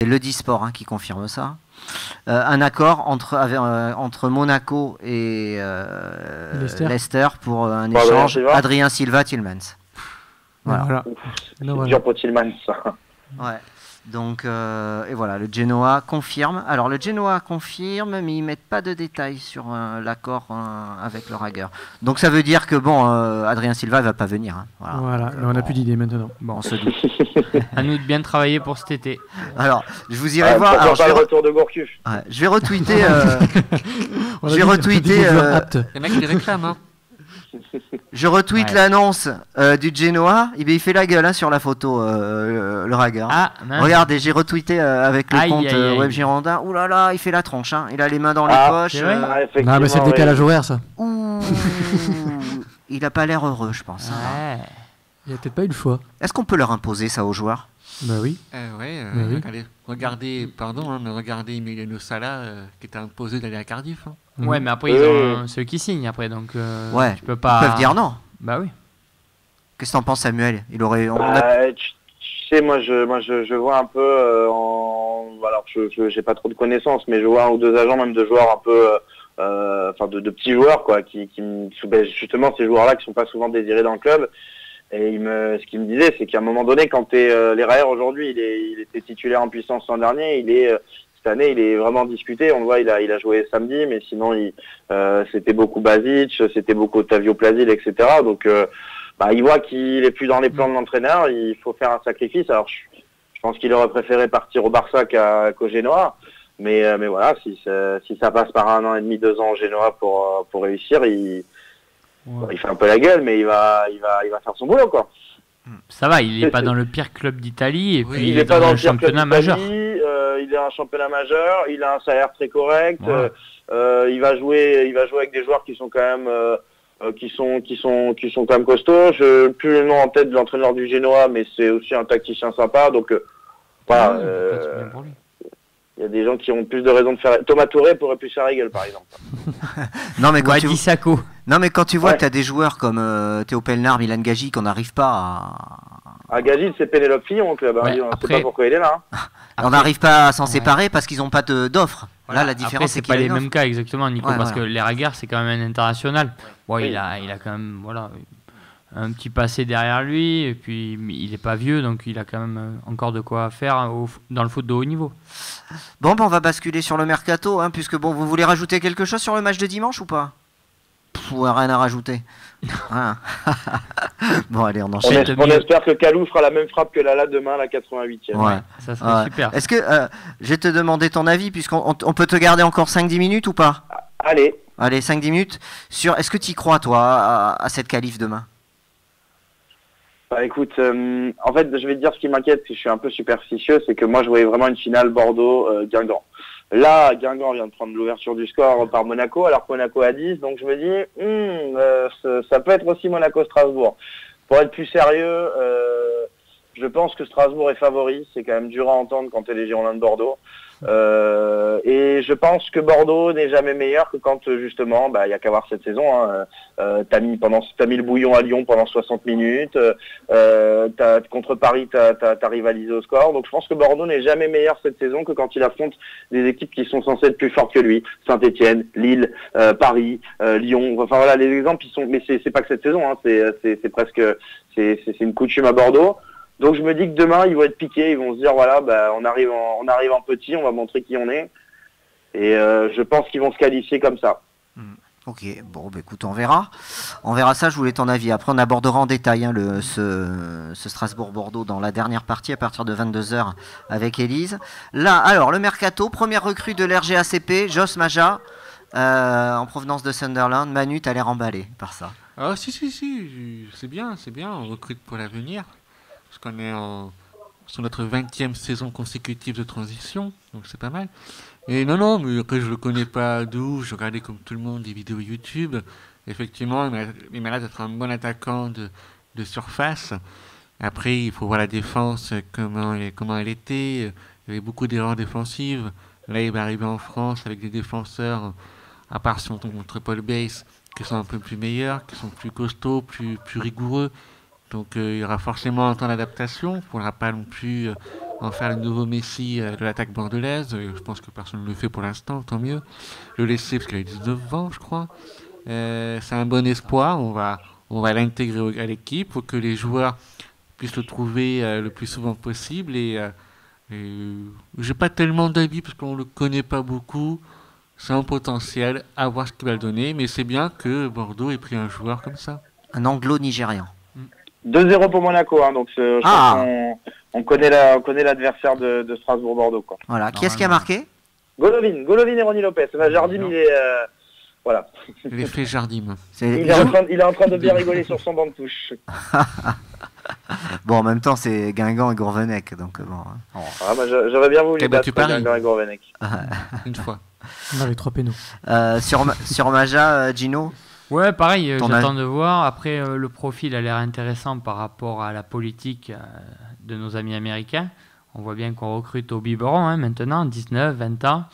le Disport qui confirme ça. Un accord entre Monaco et Leicester pour un échange Adrien Silva-Tielemans. Voilà. C'est dur pour Tielemans, ça. Ouais. Donc, et voilà, le Genoa confirme. Alors, le Genoa confirme, mais ils ne mettent pas de détails sur l'accord avec le Rager. Donc, ça veut dire que, bon, Adrien Silva ne va pas venir. Voilà, mais on n'a plus d'idée maintenant. Bon, on se doute. À nous de bien travailler pour cet été. Alors, je vous irai voir. Alors, le retour de Gourcuff. Ouais, je vais retweeter. Je vais retweeter. Les mecs qui réclament, hein. Je retweet l'annonce du Genoa. Il fait la gueule sur la photo, le Rager. Regardez, j'ai retweeté avec le compte Web Girondin. Ouh là là, il fait la tronche. Il a les mains dans les poches. Non, mais c'est le décalage horaire, ça. Il a pas l'air heureux, je pense. Il n'y a peut-être pas eu le choix. Est-ce qu'on peut leur imposer ça aux joueurs? Bah oui. Regardez, mais regardez Emiliano Sala qui était imposé d'aller à Cardiff. Ouais, mais après, ils ont ceux qui signent après, donc tu peux pas... Ils peuvent dire non. Bah oui. Qu'est-ce que t'en penses, Samuel? Tu sais, moi je vois un peu alors j'ai pas trop de connaissances, mais je vois un ou deux agents, même de joueurs un peu de petits joueurs quoi, qui justement ces joueurs-là qui sont pas souvent désirés dans le club. Et ce qu'il me disait, c'est qu'à un moment donné, quand les Raher aujourd'hui, il était titulaire en puissance l'an dernier, cette année, il est vraiment discuté. On le voit, il a joué samedi, mais sinon, c'était beaucoup Basic, c'était beaucoup Ottavio Plasil, etc. Donc, il voit qu'il est plus dans les plans de l'entraîneur. Il faut faire un sacrifice. Alors, je pense qu'il aurait préféré partir au Barça qu'au Genoa. Mais voilà, si ça passe par 1 an et demi, 2 ans au Genoa pour réussir, il fait un peu la gueule, mais il va faire son boulot, quoi. Ça va, il n'est pas dans le pire club d'Italie, et puis il est pas dans le championnat majeur. Il est un championnat majeur, il a un salaire très correct. Ouais. Il va jouer avec des joueurs qui sont quand même qui sont quand même costauds. Je n'ai plus le nom en tête de l'entraîneur du Genoa, mais c'est aussi un tacticien sympa. Donc voilà. Il y a des gens qui ont plus de raisons de faire. Thomas Touré pourrait plus faire la gueule, par exemple. Non, mais quand tu vois que tu as des joueurs comme Théo Pelnard, Milan Gagi, qu'on n'arrive pas à... Gagi, c'est Pénélope Fillon au club. On ne sait pas pourquoi il est là. On n'arrive pas à s'en séparer parce qu'ils n'ont pas d'offre. Là, la différence, c'est pas les mêmes cas exactement, Nico, parce que les Rager, c'est quand même un international. Bon, il a quand même un petit passé derrière lui, et puis il n'est pas vieux, donc il a quand même encore de quoi faire dans le foot de haut niveau. Bon, on va basculer sur le mercato, puisque vous voulez rajouter quelque chose sur le match de dimanche ou pas? Rien à rajouter. Bon, allez, on enchaîne. On espère que Kalou fera la même frappe que Lala demain à la 88e. Ouais, ça serait super. Est-ce que je vais te demander ton avis, puisqu'on peut te garder encore 5-10 minutes ou pas? Allez, 5-10 minutes. Est-ce que tu y crois, toi, à cette qualif demain? Écoute, en fait, je vais te dire ce qui m'inquiète, si je suis un peu superstitieux, c'est que moi, je voyais vraiment une finale Bordeaux-Guingamp. Là, Guingamp vient de prendre l'ouverture du score par Monaco, alors que Monaco a 10, donc je me dis, ça peut être aussi Monaco-Strasbourg. Pour être plus sérieux, je pense que Strasbourg est favori, c'est quand même dur à entendre quand t'es les Girondins de Bordeaux. Et je pense que Bordeaux n'est jamais meilleur que quand justement il y a qu'à voir cette saison. T'as mis le bouillon à Lyon pendant 60 minutes. Contre Paris, t'as rivalisé au score. Donc je pense que Bordeaux n'est jamais meilleur cette saison que quand il affronte des équipes qui sont censées être plus fortes que lui. Saint-Etienne, Lille, Paris, Lyon. Enfin voilà, les exemples ils sont. Mais c'est pas que cette saison. C'est presque c'est une coutume à Bordeaux. Donc je me dis que demain ils vont être piqués, ils vont se dire voilà, on arrive en petit, on va montrer qui on est. Et je pense qu'ils vont se qualifier comme ça. Ok, bon, écoute, on verra ça, je voulais ton avis. Après, on abordera en détail ce Strasbourg-Bordeaux dans la dernière partie à partir de 22h avec Élise. Là, alors, le mercato, première recrue de l'RGACP, Jos Maja, en provenance de Sunderland. Manu, t'as l'air emballé par ça. Ah, si, c'est bien, on recrute pour l'avenir. Parce qu'on est sur notre 20e saison consécutive de transition, donc c'est pas mal. Et non, mais après je le connais pas d'où, je regardais comme tout le monde des vidéos YouTube. Effectivement, il m'a l'air d'être un bon attaquant de surface. Après, il faut voir la défense, comment elle était. Il y avait beaucoup d'erreurs défensives. Là, il va arriver en France avec des défenseurs, à part si on tombe contre Paul Bass, qui sont un peu plus meilleurs, qui sont plus costauds, plus rigoureux. Donc il y aura forcément un temps d'adaptation. Il ne faudra pas non plus en faire le nouveau Messi de l'attaque bordelaise. Je pense que personne ne le fait pour l'instant, tant mieux. Le laisser parce qu'il a 19 ans, je crois. C'est un bon espoir. On va l'intégrer à l'équipe pour que les joueurs puissent le trouver le plus souvent possible. Et j'ai pas tellement d'avis parce qu'on le connaît pas beaucoup. C'est un potentiel, à voir ce qu'il va le donner. Mais c'est bien que Bordeaux ait pris un joueur comme ça. Un anglo-nigérian. 2-0 pour Monaco, hein, donc je pense qu'on connaît l'adversaire de Strasbourg-Bordeaux, quoi. Voilà. Qui est-ce qui a marqué? Golovin et Ronny Lopez. Enfin, Jardim, il est... voilà. L'effet Jardim. Il est en train de bien rigoler sur son banc de touche. Bon, en même temps, c'est Guingamp et Gourvenec, donc bon. Moi, j'aurais bien voulu battre Paris. Guingamp et Gourvenec. Une fois. On avait 3 pénaux. Sur Maja, Gino? Ouais, pareil, j'attends de voir. Après, le profil a l'air intéressant par rapport à la politique de nos amis américains. On voit bien qu'on recrute au biberon maintenant, 19, 20 ans.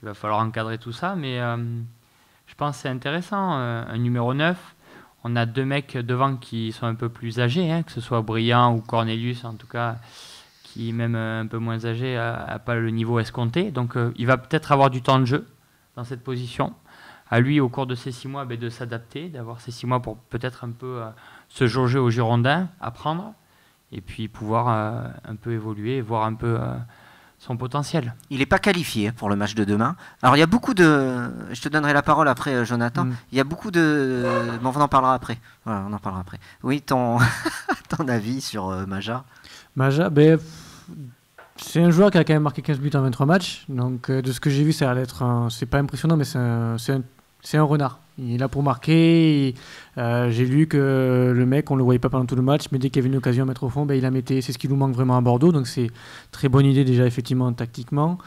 Il va falloir encadrer tout ça, mais je pense que c'est intéressant. Un numéro 9, on a 2 mecs devant qui sont un peu plus âgés, que ce soit Briand ou Cornelius, en tout cas, qui même un peu moins âgé, n'a pas le niveau escompté. Donc, il va peut-être avoir du temps de jeu dans cette position. À lui, au cours de ces 6 mois, de s'adapter, d'avoir ces 6 mois pour peut-être un peu se jauger aux Girondins, apprendre, et puis pouvoir un peu évoluer et voir un peu son potentiel. Il n'est pas qualifié pour le match de demain. Alors, il y a beaucoup de... Je te donnerai la parole après, Jonathan. Il y a beaucoup de... Bon, on en parlera après. Voilà, on en parlera après. Oui, ton avis sur Maja? Maja, c'est un joueur qui a quand même marqué 15 buts en 23 matchs. Donc, de ce que j'ai vu, ça a l'air d'être c'est pas impressionnant, mais c'est un renard. Il est là pour marquer. J'ai lu que le mec, on le voyait pas pendant tout le match, mais dès qu'il y avait une occasion à mettre au fond, il la mettait. C'est ce qui nous manque vraiment à Bordeaux. Donc, c'est très bonne idée déjà, effectivement, tactiquement.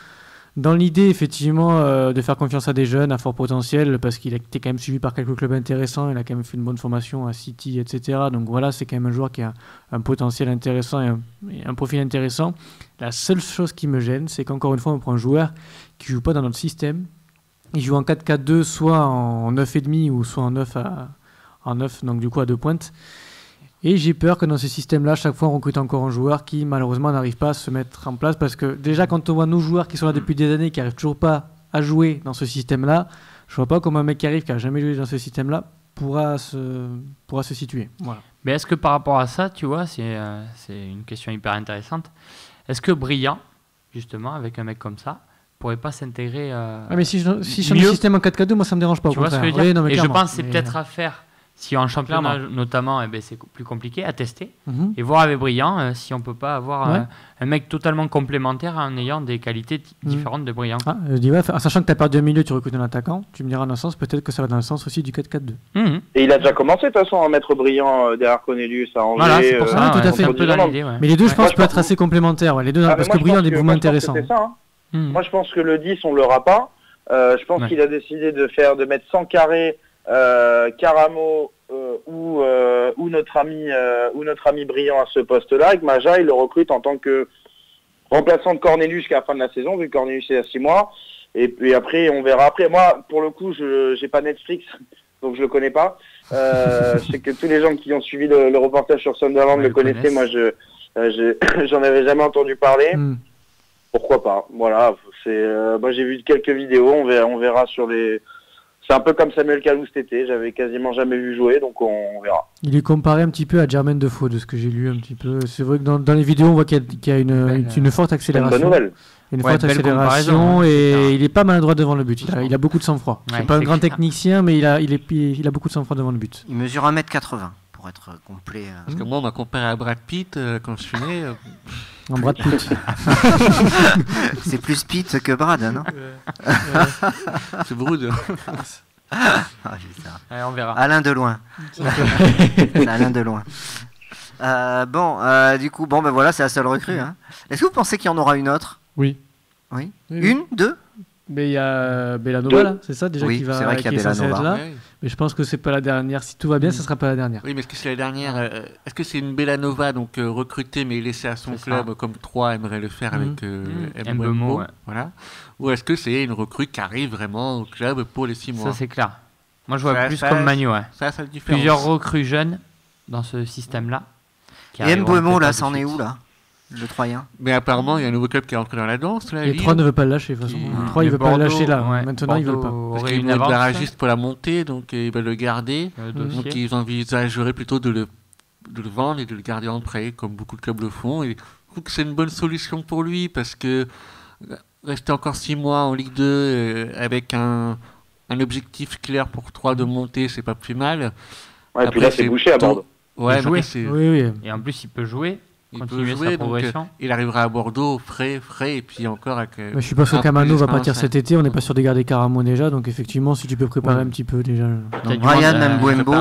Dans l'idée, effectivement, de faire confiance à des jeunes à fort potentiel, parce qu'il a été quand même suivi par quelques clubs intéressants, il a quand même fait une bonne formation à City, etc. Donc voilà, c'est quand même un joueur qui a un potentiel intéressant et un profil intéressant. La seule chose qui me gêne, c'est qu'encore une fois, on prend un joueur qui ne joue pas dans notre système. Il joue en 4-4-2, soit en 9,5 ou soit en 9, donc du coup à 2 pointes. Et j'ai peur que dans ce système-là, chaque fois, on recrute encore un joueur qui, malheureusement, n'arrive pas à se mettre en place. Parce que déjà, quand on voit nos joueurs qui sont là depuis des années, qui n'arrivent toujours pas à jouer dans ce système-là, je ne vois pas comment un mec qui arrive, qui n'a jamais joué dans ce système-là, pourra se situer. Voilà. Mais est-ce que par rapport à ça, tu vois, c'est une question hyper intéressante. Est-ce que Briand, justement, avec un mec comme ça, pourrait pas s'intégrer mais si je suis dans le système en 4-4-2, moi, ça ne me dérange pas. Tu vois ce que je veux dire? Oui, non, mais et clairement. je pense que c'est peut-être à faire. Si en championnat notamment, c'est plus compliqué à tester et voir avec Briand si on peut pas avoir un mec totalement complémentaire en ayant des qualités différentes de Briand. Je dis en sachant que tu as perdu un milieu, tu recrutes un attaquant, tu me diras dans le sens, peut-être que ça va dans le sens aussi du 4-4-2. Et il a déjà commencé de toute façon à mettre Briand derrière Cornelius à Angers. Voilà, c'est pour ça, tout à fait. Un peu dans l'idée, Mais les deux, je pense, peuvent être assez complémentaires. Les deux, parce que Briand a des mouvements intéressants. Moi, je pense que le 10, on l'aura pas. Je pense qu'il a décidé de mettre sans carré Caramo ou notre ami Briand à ce poste-là, et que Maja il le recrute en tant que remplaçant de Cornelius qu'à la fin de la saison, vu que Cornelius est à 6 mois, et puis après on verra. Après moi pour le coup j'ai pas Netflix donc je le connais pas. Je sais que tous les gens qui ont suivi le reportage sur Sunderland le connaissaient. Moi j'en avais jamais entendu parler. Pourquoi pas, voilà, moi j'ai vu quelques vidéos, on verra sur les... C'est un peu comme Samuel Kalou cet été, j'avais quasiment jamais vu jouer, donc on verra. Il est comparé un petit peu à Jermaine Defoe, de ce que j'ai lu un petit peu. C'est vrai que dans les vidéos, on voit qu'il y a une forte accélération. C'est une bonne nouvelle. Une forte accélération et il est pas maladroit devant le but. Il a beaucoup de sang-froid. C'est pas un grand technicien, mais il a beaucoup de sang-froid devant le but. Il mesure 1m80 pour être complet. Parce que moi, on m'a comparé à Brad Pitt quand je suis né. En Brad Pitt. C'est plus Pitt que Brad, non? C'est Brood. Allez, on verra. Alain Deloin. Alain Deloin. Du coup, voilà, c'est la seule recrue. Est-ce que vous pensez qu'il y en aura une autre? Oui. Oui. Une? Deux? Mais il y a Bellanova là, c'est ça déjà qui va, c'est vrai qu'il y a Bellanova là. Oui. Mais je pense que c'est pas la dernière. Si tout va bien, ça sera pas la dernière. Oui, mais est-ce que c'est la dernière Est-ce que c'est une Bellanova donc recrutée mais laissée à son club comme 3 aimerait le faire avec Mbeumo, voilà. Ou est-ce que c'est une recrue qui arrive vraiment au club pour les 6 mois? Ça c'est clair. Moi je vois plus comme Manu. Ça le différence. Plusieurs recrues jeunes dans ce système-là. Et Mbeumo là, c'en est où là? le Troyen. Mais apparemment, il y a un nouveau club qui est entré dans la danse. Là, Les Lille. 3 ne veulent pas le lâcher, de toute façon. Les 3, ils ne veulent pas le lâcher là. Maintenant, ils ne veulent pas. Parce qu'ils vont être barragistes pour la montée, donc ils veulent le garder. Donc ils envisageraient plutôt de le vendre et de le garder en prêt, comme beaucoup de clubs le font. Et je trouve que c'est une bonne solution pour lui, parce que rester encore 6 mois en Ligue 2 avec un objectif clair pour 3 de monter, c'est pas plus mal. Ouais, et puis là, c'est bouché à Bordeaux. Ouais, jouer. Oui. Et en plus, il peut jouer. Il peut jouer, donc il arrivera à Bordeaux frais, et puis encore avec. Je suis pas sûr qu'Amano va partir cet été. On n'est pas sûr de garder Caramo déjà, donc effectivement, si tu peux préparer un petit peu déjà. Donc Brian Mbouembo,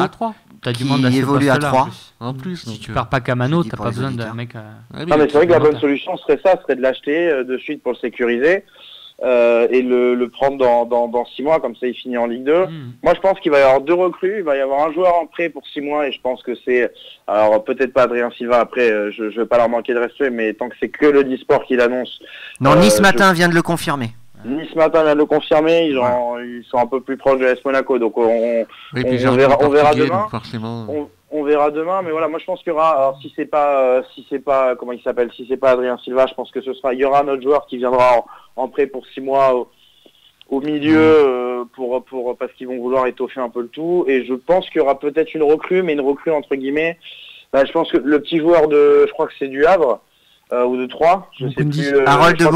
t'as du monde qui évolue à 3. En plus, si tu pars pas Camano, t'as pas besoin d'un mec. Mais c'est vrai que la bonne solution serait de l'acheter de suite pour le sécuriser. Et le prendre dans 6 mois, comme ça il finit en Ligue 2. Moi je pense qu'il va y avoir 2 recrues, il va y avoir un joueur en prêt pour 6 mois et je pense que c'est, alors peut-être pas Adrien Silva, après je veux pas leur manquer de respect, mais tant que c'est que le Disport qui l'annonce. Non, Nice Matin vient de le confirmer. Nice Matin vient de le confirmer, ils sont un peu plus proches de l'AS Monaco, donc on verra demain. On verra demain, mais voilà, moi je pense qu'il y aura, alors si c'est pas, comment il s'appelle, si c'est pas Adrien Silva, je pense que il y aura un autre joueur qui viendra en prêt pour 6 mois au milieu, parce qu'ils vont vouloir étoffer un peu le tout, et je pense qu'il y aura peut-être une recrue, mais une recrue entre guillemets, je pense que le petit joueur je crois que c'est du Havre, ou de 3, je sais plus. Harold de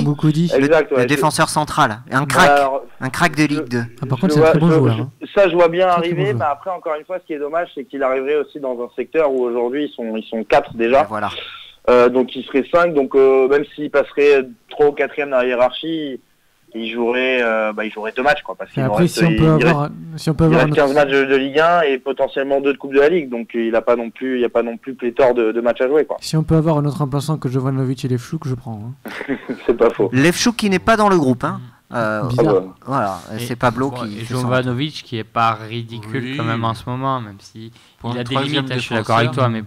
Boukoudi, exact, le défenseur central, un crack de Ligue 2. Par contre, c'est un très bon joueur. Ça, je vois bien arriver, mais après, encore une fois, ce qui est dommage, c'est qu'il arriverait aussi dans un secteur où aujourd'hui, ils sont 4 déjà. Voilà. Donc, il serait 5, donc même s'il passerait 3 ou 4e dans la hiérarchie, il jouerait 2 matchs, quoi. Parce après, si on peut avoir 15 matchs de Ligue 1 et potentiellement 2 de Coupe de la Ligue, donc il n'y a pas non plus pléthore de matchs à jouer, quoi. Si on peut avoir un autre remplaçant que Jovanovic et Levchuk, je prends. C'est pas faux. Levchuk qui n'est pas dans le groupe, hein. Voilà, c'est Pablo qui. Et Jovanovic qui est pas ridicule quand même en ce moment, même si il a des limites. Je suis d'accord avec toi, mais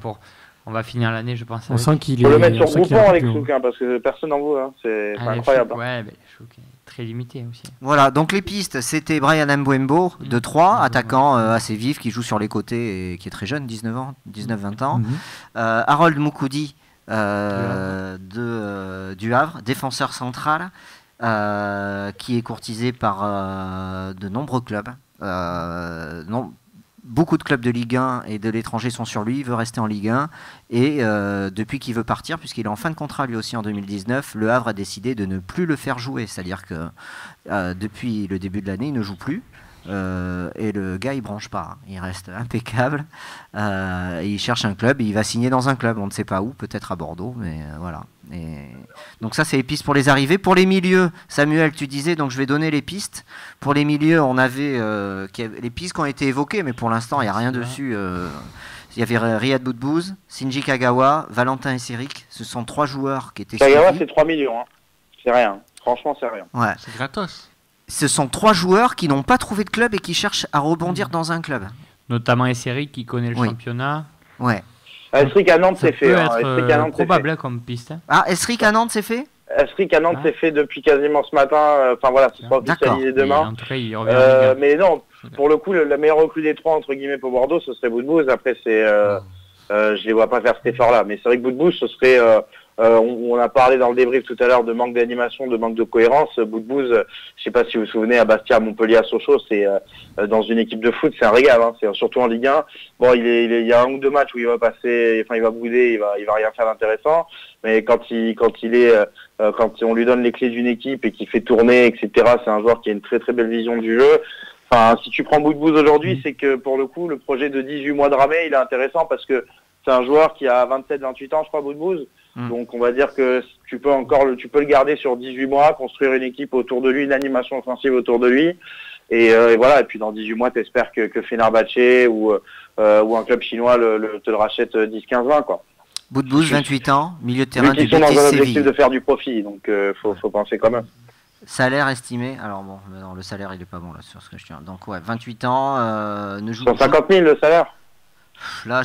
on va finir l'année, je pense. On sent qu'il est. Faut le mettre sur groupement avec Chouk, parce que personne n'en veut. C'est incroyable. Ouais, mais Chouk est très limité aussi. Voilà, donc les pistes, c'était Brian Mbouembo de 3, attaquant assez vif, qui joue sur les côtés et qui est très jeune, 19-20 ans. Harold Moukoudi du Havre, défenseur central, qui est courtisé par de nombreux clubs. Beaucoup de clubs de Ligue 1 et de l'étranger sont sur lui, il veut rester en Ligue 1 et depuis qu'il veut partir, puisqu'il est en fin de contrat lui aussi en 2019, le Havre a décidé de ne plus le faire jouer, c'est-à-dire que depuis le début de l'année il ne joue plus et le gars il branche pas, il reste impeccable, et il cherche un club et il va signer dans un club, on ne sait pas où, peut-être à Bordeaux, mais voilà. Et donc ça c'est les pistes pour les arrivées. Pour les milieux, Samuel tu disais, donc je vais donner les pistes. Pour les milieux on avait les pistes qui ont été évoquées, mais pour l'instant il n'y a rien dessus. Il y avait Riyad Boudbouz, Shinji Kagawa, Valentin Esseric, ce sont 3 joueurs qui étaient Kagawa c'est 3 millions, hein. C'est rien, franchement c'est rien. Ouais. C'est gratos. Ce sont 3 joueurs qui n'ont pas trouvé de club et qui cherchent à rebondir dans un club. Notamment Esseric qui connaît le championnat. Ouais. Esric à Nantes c'est fait. C'est probable comme piste. Ah, Esric à Nantes c'est fait. Esric à Nantes c'est fait depuis quasiment ce matin. Enfin voilà, ce sera officialisé demain. En tout cas, il revient. Mais non, pour le coup, la meilleure recrue des 3 entre guillemets pour Bordeaux, ce serait Boudbouz. Après, je les vois pas faire cet effort-là. Mais c'est vrai que Boudbouz, ce serait. On a parlé dans le débrief tout à l'heure de manque d'animation, de manque de cohérence. Boudbouz, je sais pas si vous vous souvenez, à Bastia, à Montpellier, à Sochaux, c'est dans une équipe de foot, c'est un régal. Hein, c'est surtout en Ligue 1. Bon, il y a 1 ou 2 matchs où il va passer, enfin il va bouder, il va rien faire d'intéressant. Mais quand on lui donne les clés d'une équipe et qu'il fait tourner, etc., c'est un joueur qui a une très très belle vision du jeu. Enfin, si tu prends Boudbouz aujourd'hui, c'est que pour le coup, le projet de 18 mois de Ramé, il est intéressant parce que c'est un joueur qui a 27-28 ans, je crois, Boudbouz. Donc on va dire que tu peux le garder sur 18 mois, construire une équipe autour de lui, une animation offensive autour de lui. Et voilà, et puis dans 18 mois, tu espères que Fenerbahçe ou un club chinois te le rachète 10-15-20, quoi. Boudbouz, 28 ans, milieu de terrain du Betis Séville. Ils sont dans un objectif de faire du profit, donc faut penser quand même. Salaire estimé, alors bon, non, le salaire il est pas bon là sur ce que je tiens. Donc ouais, 28 ans, ne joue 150 000 le salaire. Là,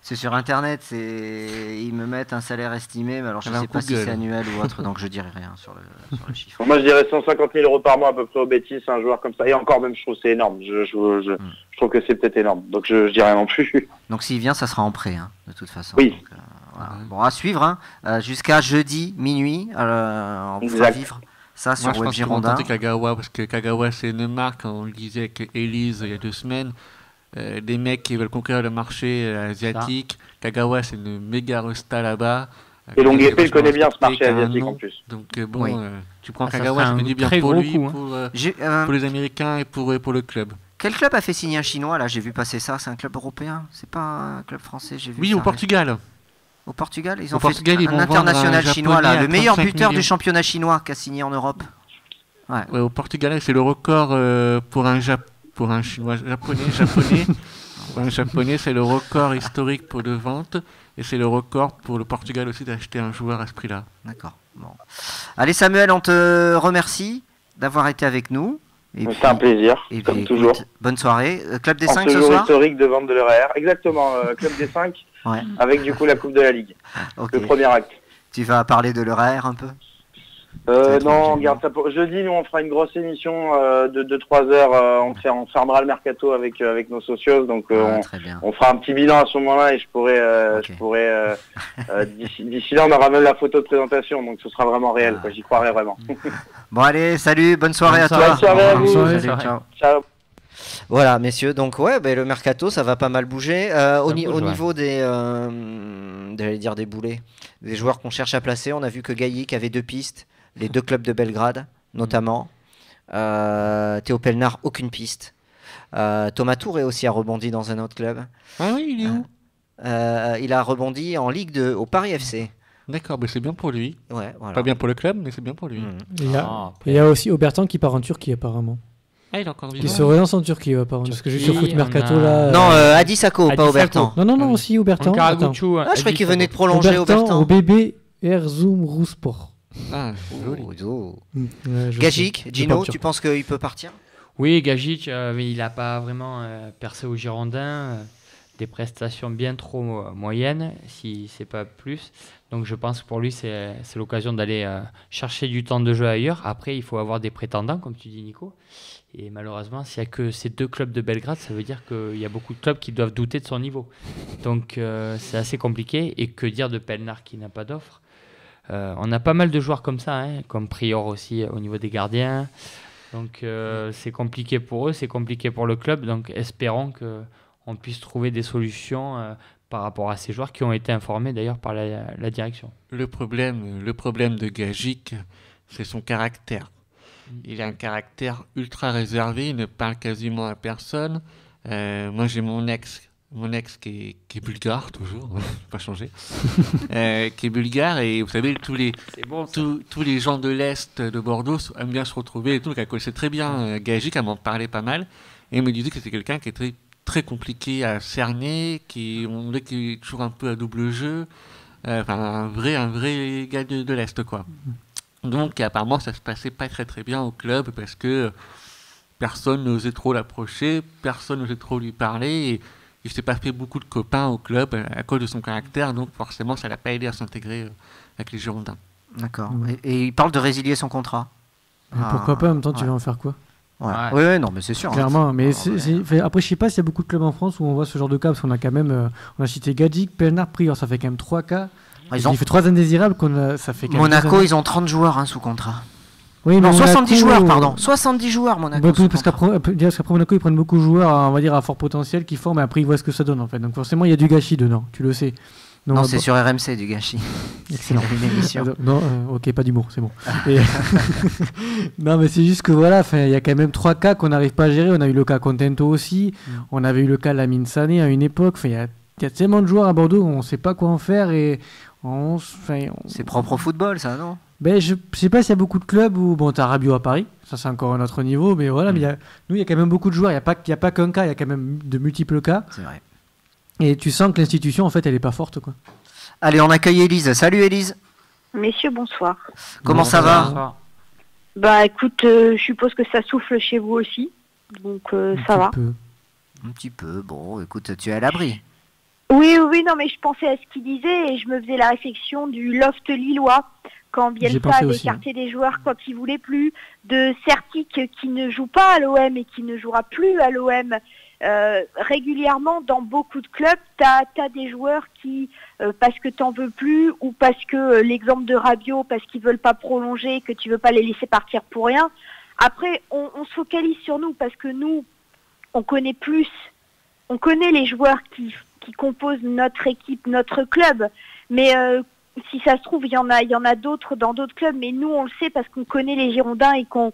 c'est sur Internet, ils me mettent un salaire estimé, mais alors je ne sais pas si c'est annuel ou autre, donc je dirai rien sur le chiffre. Moi, je dirais 150 000 € par mois à peu près au Betis, un joueur comme ça. Et encore, même, je trouve que c'est énorme. Je trouve que c'est peut-être énorme, donc je dirais rien non plus. Donc s'il vient, ça sera en prêt, hein, de toute façon. Oui. Donc, voilà. Bon, à suivre, hein, jusqu'à jeudi minuit, on vous fera vivre ça sur Web Girondin. Moi, je pense Kagawa, parce que Kagawa, c'est une marque, on le disait avec Elise il y a 2 semaines. Des mecs qui veulent conquérir le marché asiatique. Kagawa, c'est une méga resta là-bas. Et Longuepé, il connaît bien ce marché asiatique en plus. Donc tu prends Kagawa, ça fait du bien pour lui, pour les Américains et pour le club. Quel club a fait signer un Chinois là? J'ai vu passer ça. C'est un club européen? C'est pas un club français? J'ai vu. Oui, ça, au Portugal. Au Portugal, ils ont fait un international chinois là, le meilleur buteur du championnat chinois qui a signé en Europe. Ouais, au Portugal, c'est le record pour un chinois japonais. Pour un japonais, c'est le record historique pour de vente et c'est le record pour le Portugal aussi d'acheter un joueur à ce prix-là. D'accord. Bon. Allez Samuel, on te remercie d'avoir été avec nous. C'est un plaisir, comme toujours. Bonne soirée. Club des 5 ce jour soir historique de vente de l'ERR. Exactement, Club des 5, avec du coup la Coupe de la Ligue. Okay. Le premier acte. Tu vas parler de l'ERR un peu? Non, on garde ça pour jeudi. Nous, on fera une grosse émission de 3 heures. On fermera le mercato avec nos socios. Donc, on fera un petit bilan à ce moment-là et je pourrais d'ici là, on aura même la photo de présentation. Donc, ce sera vraiment réel. J'y croirai vraiment. Bon, allez, salut, bonne soirée à toi. Bonne soirée à vous. Salut, ciao. Voilà, messieurs. Donc, le mercato, ça va pas mal bouger. Au niveau des boulets, des joueurs qu'on cherche à placer, on a vu que Gaïc avait 2 pistes. Les 2 clubs de Belgrade, notamment. Théo Pelnard, aucune piste. Thomas Touré aussi a rebondi dans un autre club. Ah oui, il est où il a rebondi en Ligue 2, au Paris FC. D'accord, mais c'est bien pour lui. Ouais, voilà. Pas bien pour le club, mais c'est bien pour lui. Il y a aussi Aubertin qui part en Turquie, apparemment. Ah, il est encore vivant. Qui se relance en Turquie, apparemment. Parce que juste sur Foot Mercato, là... Non, Adi Sako, pas Aubertin. Non, aussi Aubertin. Je croyais qu'il venait de prolonger Aubertin. Au bébé Erzurum Rousport. Ah, joli. Gagic, Gino, tu penses qu'il peut partir? Oui, Gagic, il n'a pas vraiment percé au Girondins. Des prestations bien trop moyennes, si c'est pas plus. Donc je pense que pour lui, c'est l'occasion d'aller chercher du temps de jeu ailleurs. Après, il faut avoir des prétendants, comme tu dis, Nico. Et malheureusement, s'il n'y a que ces 2 clubs de Belgrade, ça veut dire qu'il y a beaucoup de clubs qui doivent douter de son niveau. Donc c'est assez compliqué. Et que dire de Pelnard qui n'a pas d'offre? On a pas mal de joueurs comme ça, comme Prior aussi au niveau des gardiens. Donc c'est compliqué pour eux, c'est compliqué pour le club. Donc espérons qu'on puisse trouver des solutions par rapport à ces joueurs qui ont été informés d'ailleurs par la direction. Le problème de Gagic, c'est son caractère. Il a un caractère ultra réservé, il ne parle quasiment à personne. Moi j'ai mon ex qui est bulgare, toujours, pas changé, qui est bulgare, et vous savez, tous les gens de l'Est de Bordeaux aiment bien se retrouver et tout, donc elle connaissait très bien Gagic, elle m'en parlait pas mal, et elle me disait que c'était quelqu'un qui est très, très compliqué à cerner, qui est toujours un peu à double jeu, un vrai gars de l'Est, quoi. Donc apparemment ça se passait pas très très bien au club, parce que personne n'osait trop l'approcher, personne n'osait trop lui parler, et il s'est pas fait beaucoup de copains au club à cause de son caractère, donc forcément ça l'a pas aidé à s'intégrer avec les Girondins. D'accord. Et il parle de résilier son contrat. Pourquoi pas, en même temps tu vas en faire quoi? Oui, non, mais c'est sûr. Clairement, mais après je sais pas s'il y a beaucoup de clubs en France où on voit ce genre de cas, parce qu'on a quand même, on a cité Gagic, Pelnard, Prior, ça fait quand même 3 cas. Il fait 3 indésirables, ça fait quand même Monaco, ils ont 30 joueurs sous contrat. Oui, non, 70 joueurs, pardon. 70 joueurs, Monaco. Parce qu'après Monaco, ils prennent beaucoup de joueurs, on va dire, à fort potentiel, qui forment, et après, ils voient ce que ça donne, en fait. Donc, forcément, il y a du gâchis dedans, tu le sais. Donc, non, c'est sur RMC, du gâchis. Excellent. Une émission. Non, ok, pas d'humour, c'est bon. Non, mais c'est juste que, voilà, il y a quand même 3 cas qu'on n'arrive pas à gérer. On a eu le cas Contento aussi. On avait eu le cas Lamine Sané à une époque. Il y a tellement de joueurs à Bordeaux, on ne sait pas quoi en faire, et c'est propre au football, ça, non? Je sais pas s'il y a beaucoup de clubs où... Bon, t'as Rabiot à Paris, ça c'est encore un autre niveau, mais voilà, mais il y a quand même beaucoup de joueurs, il n'y a pas qu'un cas, il y a quand même de multiples cas. C'est vrai. Et tu sens que l'institution, en fait, elle n'est pas forte, quoi. Allez, on accueille Élise. Salut Élise. Messieurs, bonsoir. Comment ça va? Bah écoute, je suppose que ça souffle chez vous aussi, donc ça va. Un petit peu, bon, écoute, tu es à l'abri. Oui, non, mais je pensais à ce qu'il disait et je me faisais la réflexion du loft lillois quand Bielsa avait écarté des joueurs quand il voulait plus, de Certic qui ne joue pas à l'OM et qui ne jouera plus à l'OM. Régulièrement, dans beaucoup de clubs, t'as des joueurs qui, parce que t'en veux plus ou parce que l'exemple de Rabiot, parce qu'ils veulent pas prolonger, que tu veux pas les laisser partir pour rien. Après, on se focalise sur nous parce que nous, on connaît les joueurs qui composent notre équipe, notre club. Mais si ça se trouve, il y en a d'autres dans d'autres clubs. Mais nous, on le sait parce qu'on connaît les Girondins et qu'on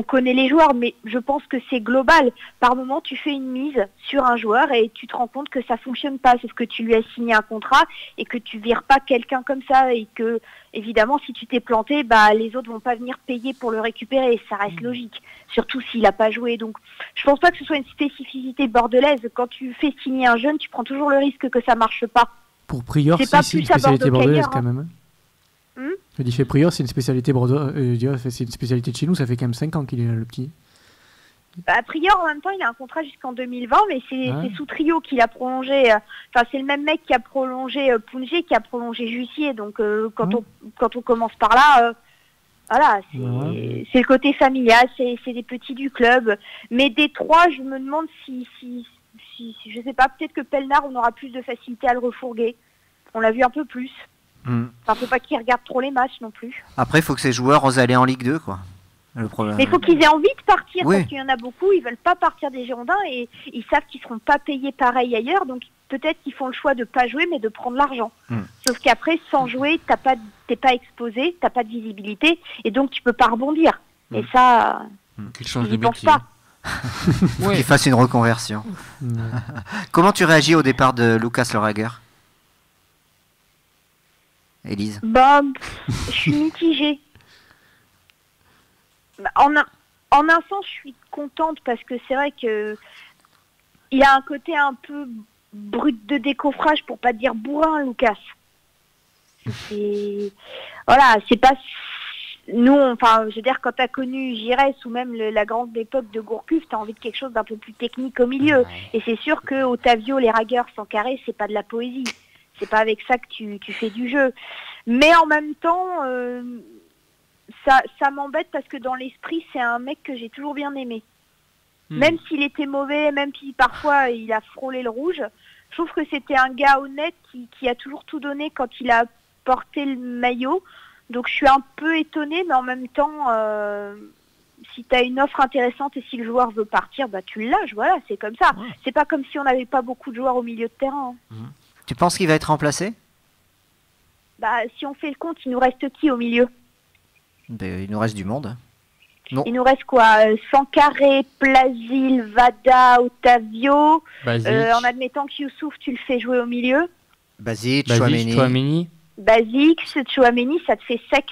connaît les joueurs. Mais je pense que c'est global. Par moment, tu fais une mise sur un joueur et tu te rends compte que ça fonctionne pas. Sauf que tu lui as signé un contrat et que tu vires pas quelqu'un comme ça. Et que, évidemment, si tu t'es planté, les autres vont pas venir payer pour le récupérer. Et ça reste logique. Surtout s'il a pas joué. Donc, je pense pas que ce soit une spécificité bordelaise. Quand tu fais signer un jeune, tu prends toujours le risque que ça marche pas. Pour Prior, c'est une spécialité bordelaise quand même. Je dis Prior, c'est une spécialité c'est une spécialité de chez nous, ça fait quand même 5 ans qu'il est là, le petit. Prior, en même temps, il a un contrat jusqu'en 2020, mais c'est sous Trio qu'il a prolongé. C'est le même mec qui a prolongé Pounjé, qui a prolongé Jussier. Donc, quand on commence par là, voilà, c'est le côté familial, c'est des petits du club. Mais des trois, je me demande si je sais pas, peut-être que Pelnard, on aura plus de facilité à le refourguer. On l'a vu un peu plus. Faut pas qu'ils regardent trop les matchs non plus. Après, il faut que ces joueurs osent aller en Ligue 2, quoi. Le problème. Mais il faut qu'ils aient envie de partir, parce qu'il y en a beaucoup, ils veulent pas partir des Girondins et ils savent qu'ils seront pas payés pareil ailleurs, donc peut-être qu'ils font le choix de pas jouer, mais de prendre l'argent. Sauf qu'après, sans jouer, t'es pas exposé, t'as pas de visibilité, et donc tu peux pas rebondir. Et ça, ils n'y pensent pas. Qu'il fasse une reconversion. Comment tu réagis au départ de Lucas Lerager, Élise? Je suis mitigée. En un sens, je suis contente parce que c'est vrai que il y a un côté un peu brut de décoffrage, pour pas dire bourrin, Lucas. C'est pas nous, je veux dire, quand t'as connu Giresse ou même la grande époque de Gourcuff, t'as envie de quelque chose d'un peu plus technique au milieu. Et c'est sûr que Otavio, les ragueurs sans carré, c'est pas de la poésie. C'est pas avec ça que tu fais du jeu. Mais en même temps, ça m'embête parce que dans l'esprit, c'est un mec que j'ai toujours bien aimé. Même s'il était mauvais, même si parfois il a frôlé le rouge, je trouve que c'était un gars honnête qui a toujours tout donné quand il a porté le maillot. Donc je suis un peu étonnée, mais en même temps, si tu as une offre intéressante et si le joueur veut partir, tu le lâches, voilà, c'est comme ça. C'est pas comme si on n'avait pas beaucoup de joueurs au milieu de terrain. Tu penses qu'il va être remplacé? Si on fait le compte, il nous reste qui au milieu? Il nous reste du monde. Non. Il nous reste quoi? Sankaré, Plasil, Vada, Otavio. En admettant que Youssouf, tu le fais jouer au milieu. Basic, Chouameni. Basique, Chouameni, ça te fait 7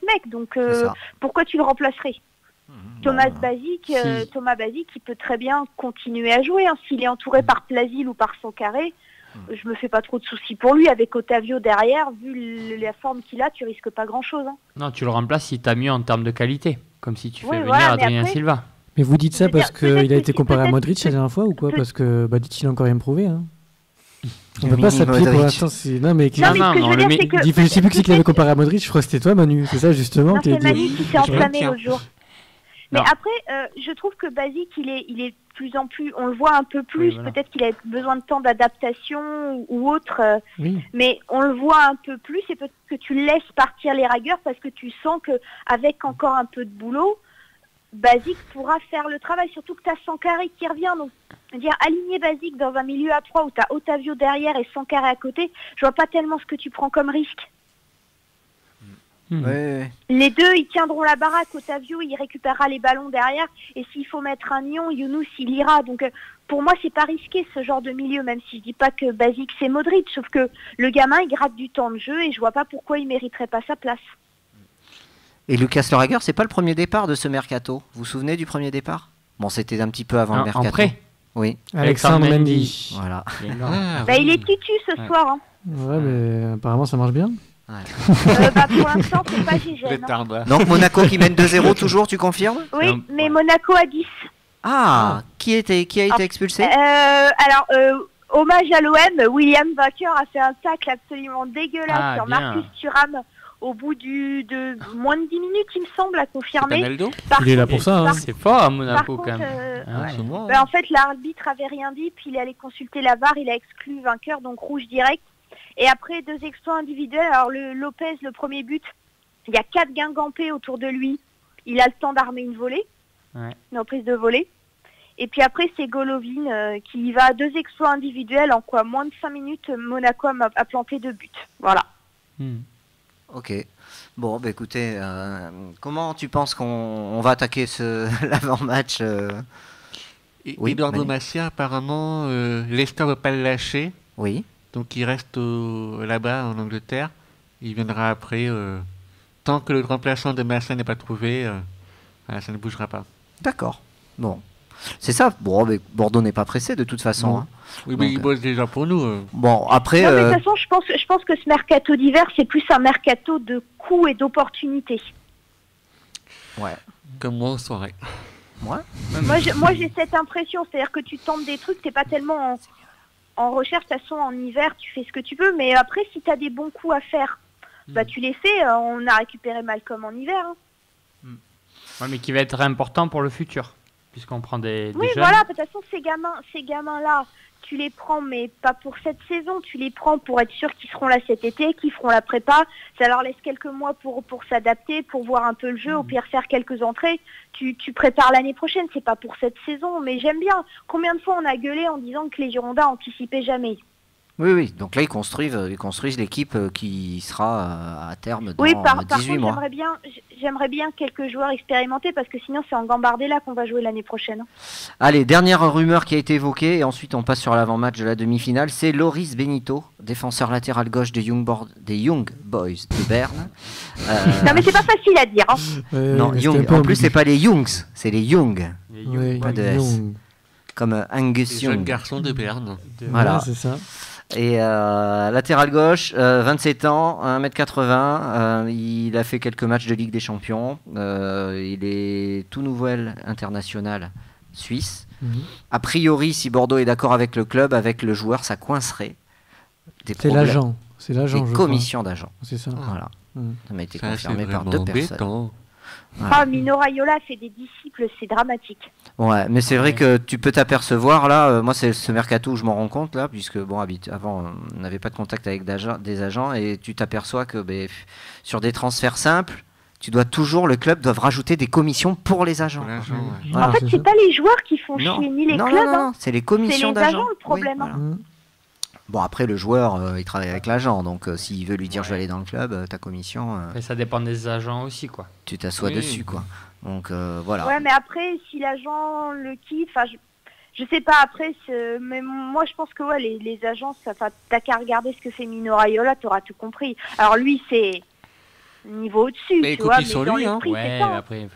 mecs, donc pourquoi tu le remplacerais? Thomas Basique, il peut très bien continuer à jouer. S'il est entouré par Plasil ou par Sankaré, je me fais pas trop de soucis pour lui. Avec Otavio derrière, vu la forme qu'il a, tu risques pas grand-chose. Non, tu le remplaces si t'as mieux en termes de qualité, comme si tu fais venir Adrien Silva. Mais vous dites ça parce qu'il a été comparé à Modric la dernière fois ou quoi? Parce que Badic, il a encore rien prouvé. On ne peut pas s'appuyer pour l'instant. Non, mais je sais plus qui l'avait comparé à Modric, je crois que c'était toi, Manu. C'est ça, justement. Non, c'est Manu qui s'est enflammé l'autre jour. Mais après, je trouve que Basic, il est de plus en plus, on le voit un peu plus, peut-être qu'il a besoin de temps d'adaptation ou autre, mais on le voit un peu plus et peut-être que tu laisses partir les ragueurs parce que tu sens qu'avec encore un peu de boulot, Basic pourra faire le travail, surtout que tu as Sankaré qui revient. Donc, aligner Basic dans un milieu à 3 où tu as Otavio derrière et Sankaré à côté, je vois pas tellement ce que tu prends comme risque. Les deux, ils tiendront la baraque. Otavio, il récupérera les ballons derrière. Et s'il faut mettre un Nyon, Younous, il ira. Donc, pour moi, c'est pas risqué ce genre de milieu, même si je dis pas que Basic, c'est Modric. Sauf que le gamin, il gratte du temps de jeu et je vois pas pourquoi il mériterait pas sa place. Et Lucas Lerager, c'est pas le premier départ de ce mercato. Vous vous souvenez du premier départ? Bon, c'était un petit peu avant le mercato. En prêt. Oui. Alexandre Mendy. Voilà. Il est titu ce soir. Ouais, mais apparemment, ça marche bien. Pour l'instant, c'est pas GG. Donc Monaco qui mène 2-0 toujours, tu confirmes? Oui, mais Monaco à 10. Qui a été expulsé? hommage à l'OM, William Vaquer a fait un tacle absolument dégueulasse sur bien. Marcus Thuram au bout de moins de 10 minutes, il me semble, à confirmer. Il est là pour ça. Hein. C'est fort à Monaco quand même. En fait, l'arbitre avait rien dit, puis il est allé consulter la VAR, il a exclu vainqueur, donc rouge direct. Et après, 2 exploits individuels. Alors Lopez, le premier but, il y a 4 guingampés autour de lui. Il a le temps d'armer une volée, une reprise de volée. Et puis après, c'est Golovin qui va à 2 exploits individuels. En moins de 5 minutes, Monaco a planté 2 buts. Voilà. Ok. Bon, écoutez, comment tu penses qu'on va attaquer l'avant-match Eduardo Massia, apparemment, Leicester ne veut pas le lâcher. Oui. Donc il reste là-bas en Angleterre. Il viendra après. Tant que le remplaçant de Massia n'est pas trouvé, ça ne bougera pas. D'accord. Bon. C'est ça. Bon, mais Bordeaux n'est pas pressé de toute façon. Hein. Oui, mais il bosse déjà pour nous. Bon, après. Non, mais de toute façon, je pense que ce mercato d'hiver, c'est plus un mercato de coûts et d'opportunités. Ouais. Comme moi en soirée. Ouais. Moi, j'ai cette impression. C'est-à-dire que tu tentes des trucs, t'es pas tellement en recherche. De toute façon, en hiver, tu fais ce que tu veux. Mais après, si tu as des bons coups à faire, tu les fais. On a récupéré Malcolm en hiver. Hein. Ouais, mais qui va être important pour le futur. Puisqu'on prend des oui, jeunes. voilà, de toute façon, ces gamins-là, tu les prends, mais pas pour cette saison. Tu les prends pour être sûr qu'ils seront là cet été, qu'ils feront la prépa. Ça leur laisse quelques mois pour s'adapter, pour voir un peu le jeu, au pire faire quelques entrées. Tu prépares l'année prochaine, c'est pas pour cette saison. Mais j'aime bien. Combien de fois on a gueulé en disant que les Girondins anticipaient jamais? Oui. Donc là, ils construisent l'équipe qui sera à terme dans 18 par contre, mois. J'aimerais bien quelques joueurs expérimentés parce que sinon, c'est en Gambardella qu'on va jouer l'année prochaine. Allez, dernière rumeur qui a été évoquée et ensuite on passe sur l'avant-match de la demi-finale. C'est Loris Benito, défenseur latéral gauche des Young Boys de Berne. Non, mais c'est pas facile à dire. Hein. Non, Young. En plus, c'est pas les Youngs, c'est les Young. Pas de S. Comme Angus Young. Jeune garçon de Berne. Voilà. Ouais, c'est ça. Et latéral gauche, 27 ans, 1m80, il a fait quelques matchs de Ligue des Champions, il est tout nouvel international suisse. A priori, si Bordeaux est d'accord avec le club, avec le joueur, ça coincerait. C'est l'agent. C'est l'agent. Des commissions d'agents. C'est ça. Voilà. Ça m'a été Ça, confirmé c'est par vraiment 2 personnes. embêtant. Voilà. Mino Raiola fait des disciples, c'est dramatique. Ouais, mais c'est vrai que tu peux t'apercevoir là, moi c'est ce mercato où je m'en rends compte là, puisque bon, avant on n'avait pas de contact avec des agents et tu t'aperçois que sur des transferts simples, le club doit rajouter des commissions pour les agents. En fait, c'est pas les joueurs qui font chier, ni les clubs. Non, c'est les commissions d'agents. C'est les agents le problème. Oui, voilà. Bon, après, le joueur, il travaille avec l'agent, donc s'il veut lui dire je vais aller dans le club, ta commission... Après, ça dépend des agents aussi, quoi. Tu t'assois dessus, quoi. Donc, voilà. Ouais, mais après, si l'agent le quitte, je sais pas, après, mais moi, je pense que les agents, t'as qu'à regarder ce que fait Mino Raiola, t'auras tout compris. Alors, lui, c'est niveau au-dessus, mais tu vois, sur mais dans lui, l'esprit, c'est ça. Après...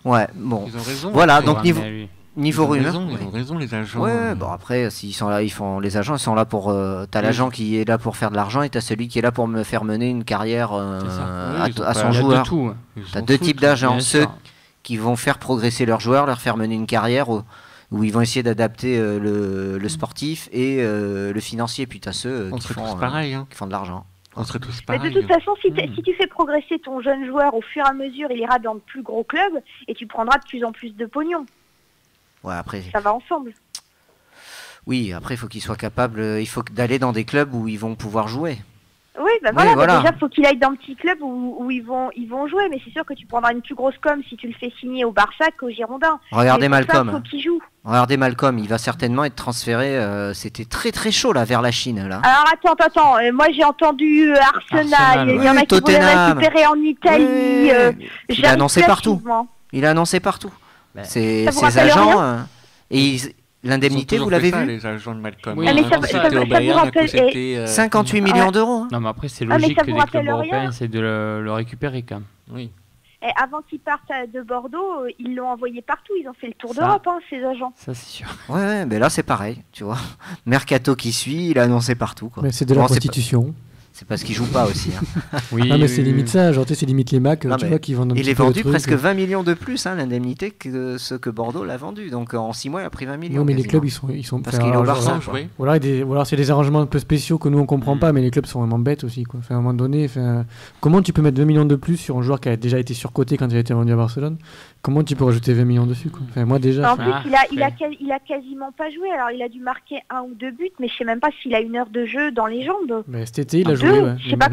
Ouais, bon. Ils ont raison. Voilà, donc niveau rumeur. Ils ont raison, les agents. Ouais, bon après, s'ils sont là, les agents ils sont là pour. T'as l'agent qui est là pour faire de l'argent et t'as celui qui est là pour me faire mener une carrière à son joueur. T'as 2 types d'agents, ceux qui vont faire progresser leurs joueurs, leur faire mener une carrière où ils vont essayer d'adapter le sportif et le financier. Puis t'as ceux qui font de l'argent. On serait tous pareils. Mais de toute façon, si tu fais progresser ton jeune joueur au fur et à mesure, il ira dans de plus gros clubs et tu prendras de plus en plus de pognon. Ouais, après... Ça va ensemble. Oui, après, il faut qu'ils soient capables d'aller dans des clubs où ils vont pouvoir jouer. Oui, voilà. Déjà, il faut qu'il aille dans un petit club où ils vont jouer. Mais c'est sûr que tu prendras une plus grosse com si tu le fais signer au Barça qu'au Girondins. Regardez Malcolm. Il faut qu'il joue. Regardez Malcolm, il va certainement être transféré. C'était très très chaud là vers la Chine. Là. Alors attends. Moi j'ai entendu Arsenal. Il y en a qui voulaient récupérer en Italie. Il a annoncé partout. Ces agents et l'indemnité, vous l'avez vu? Les agents de Malcolm. Oui, mais ça vous rappelle 58 millions d'euros. Non, mais après c'est logique que les clubs européens essaient de le récupérer quand même. Oui. Et avant qu'ils partent de Bordeaux, ils l'ont envoyé partout. Ils ont fait le tour d'Europe, ces agents. Ça c'est sûr. Ouais, mais là c'est pareil, tu vois. Mercato qui suit, il a annoncé partout. Quoi. Mais c'est de la prostitution. C'est parce qu'il joue pas aussi. Hein. Oui, mais c'est limite ça. Genre, c'est limite les Macs. Tu vois, qui vendent. Il est vendu presque 20 millions de plus, l'indemnité, que ce que Bordeaux l'a vendu. Donc en 6 mois, il a pris 20 millions. Non, mais les clubs, ils sont parce qu'il est au Barça. Ou alors c'est des arrangements un peu spéciaux que nous on comprend pas, mais les clubs sont vraiment bêtes aussi. Quoi. À un moment donné, comment tu peux mettre 20 millions de plus sur un joueur qui a déjà été surcoté quand il a été vendu à Barcelone? Comment tu peux rajouter 20 millions dessus, quoi? Moi déjà. En plus, il a quasiment pas joué. Alors il a dû marquer 1 ou 2 buts, mais je sais même pas s'il a 1 heure de jeu dans les jambes. Mais cet été, il a joué. Ouais. Je sais pas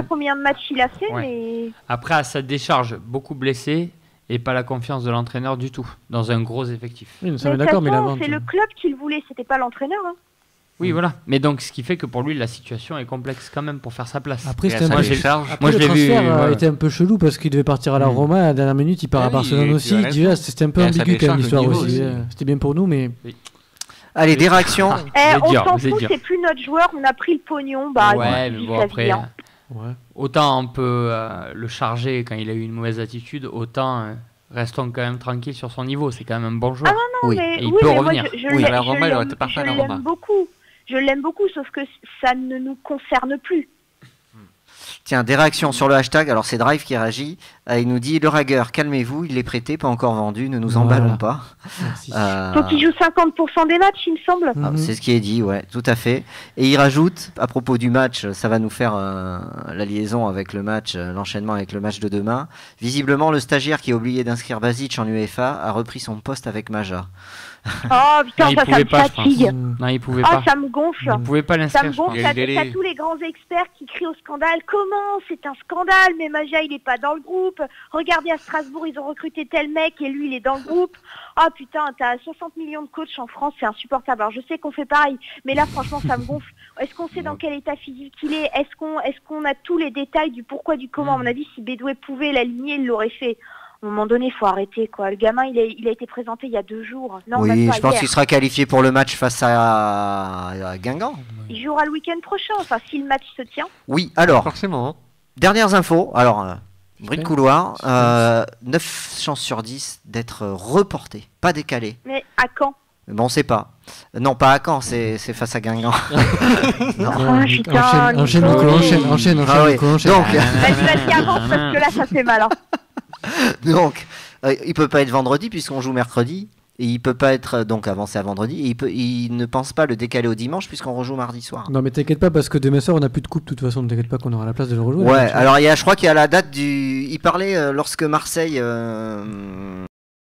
combien de matchs il a fait, mais. Après, à sa décharge, beaucoup blessé et pas la confiance de l'entraîneur du tout dans un gros effectif. Oui, nous sommes d'accord, mais c'est le club qui le voulait, c'était pas l'entraîneur. Hein. Oui, voilà. Mais donc, ce qui fait que pour lui, la situation est complexe quand même pour faire sa place. Après, c'était moi, je l'ai vu. Était un peu chelou parce qu'il devait partir à la Roma. À la dernière minute, il part à Barcelone aussi. C'était un peu ambigu quand même l'histoire aussi. C'était bien pour nous, mais. Allez, des réactions. On s'en fout, c'est plus notre joueur. On a pris le pognon. Ouais, mais bon, après. Autant on peut le charger quand il a eu une mauvaise attitude, autant. Restons quand même tranquilles sur son niveau. C'est quand même un bon joueur. Ah non, oui. mais il peut revenir. Moi, je l'aime beaucoup. Je l'aime beaucoup, sauf que ça ne nous concerne plus. Tiens, des réactions sur le hashtag. Alors c'est Drive qui réagit. Il nous dit: le Ragueur, calmez-vous, il est prêté, pas encore vendu, ne nous emballons pas. Donc il joue 50% des matchs, il me semble. C'est ce qui est dit, ouais, tout à fait. Et il rajoute, à propos du match, ça va nous faire la liaison avec le match, l'enchaînement avec le match de demain. Visiblement, le stagiaire qui a oublié d'inscrire Basic en UEFA a repris son poste avec Maja. Oh putain, ça me fatigue. Non, il pouvait pas. Ça me gonfle. Il pouvait pas l'inscrire. Ça me gonfle. T'as tous les grands experts qui crient au scandale. Comment? C'est un scandale, mais Maja, il est pas dans le groupe. Regardez, à Strasbourg, ils ont recruté tel mec et lui, il est dans le groupe. Oh putain, t'as 60 millions de coachs en France, c'est insupportable. Alors je sais qu'on fait pareil, mais là, franchement, ça me gonfle. Est-ce qu'on sait dans quel état physique il est? Est-ce qu'on a tous les détails du pourquoi, du comment? À mon avis, si Bédoué pouvait l'aligner, il l'aurait fait. À un moment donné, il faut arrêter, quoi. Le gamin, il a été présenté il y a 2 jours. Non, oui, je pense qu'il sera qualifié pour le match face à Guingamp. Il jouera le week-end prochain, enfin, si le match se tient. Oui, alors, forcément. Dernières infos. Alors, bruit de couloir, 9 chances sur 10 d'être reporté, pas décalé. Mais à quand? Bon, on sait pas. Non, pas à Caen, c'est face à Guingamp. Enchaîne. Donc, vas-y, avance parce que là, ça fait mal. Hein. Donc, il peut pas être vendredi puisqu'on joue mercredi. Et il peut pas être donc avancé à vendredi. Et il ne pense pas le décaler au dimanche puisqu'on rejoue mardi soir. Non mais t'inquiète pas parce que demain soir on n'a plus de coupe de toute façon. Ne t'inquiète pas qu'on aura la place de le rejouer. Ouais. Alors je crois qu'il y a la date du. Il parlait lorsque Marseille